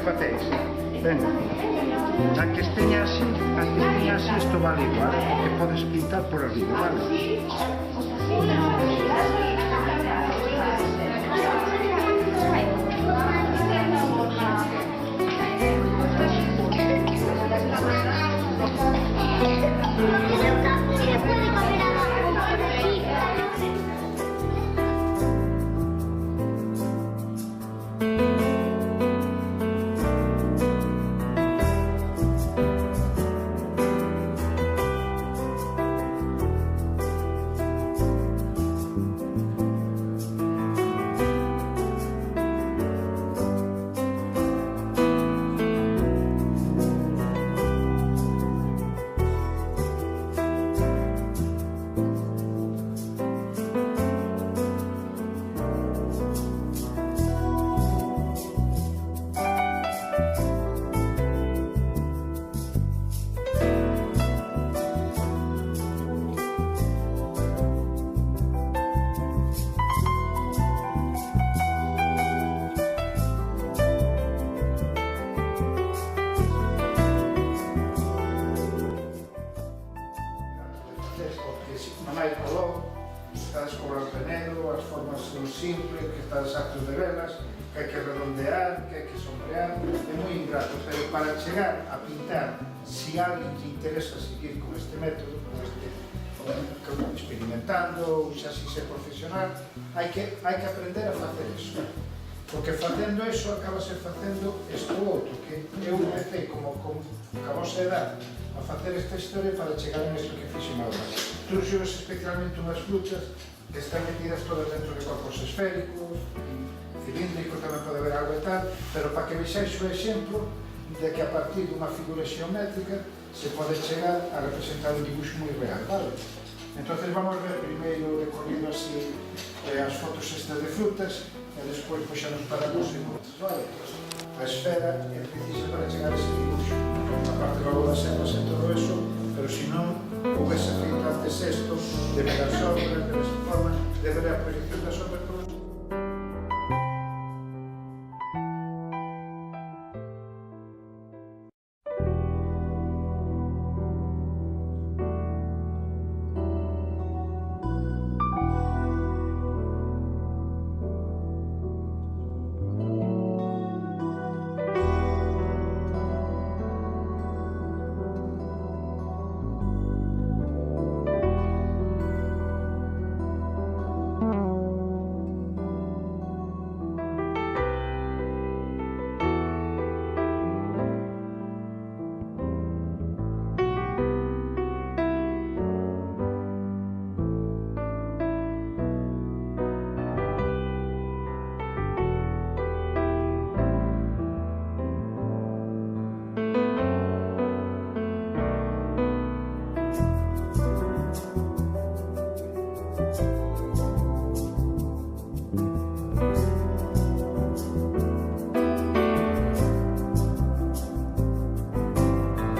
facéis. Venga. A que esteña así, isto vale igual, porque podes pintar por arriba, vale? Mamai colou, estades cobrar o penedo, as formas son simples, que estades actos de velas, que hai que redondear, que hai que sombrear, é moi ingrato, pero para chegar a pintar, se alguén te interesa seguir con este método, experimentando, ou xa si ser profesional, hai que aprender a facer iso. Porque facendo iso, acabas facendo isto outro, que eu empecé como a vosa edad a facer esta historia para chegar a isto que fixen agora. Trouxeos especialmente unhas frutas que están metidas todas dentro de corpos esféricos, cilíndricos, tamén pode haber algo e tal, pero para que vexáis o exemplo de que a partir dunha figura xeométrica se pode chegar a representar un dibuixo moi real, vale? Entón vamos ver primeiro recorrido así as fotos estas de frutas e despois xa nos paramos en outras, vale? A esfera é precisa para chegar a ese dibuixo, a parte logo das ervas e todo eso, pero se non houvese feito antes isto, de ver as sombras, de ver as formas, de ver a proyección das sombras,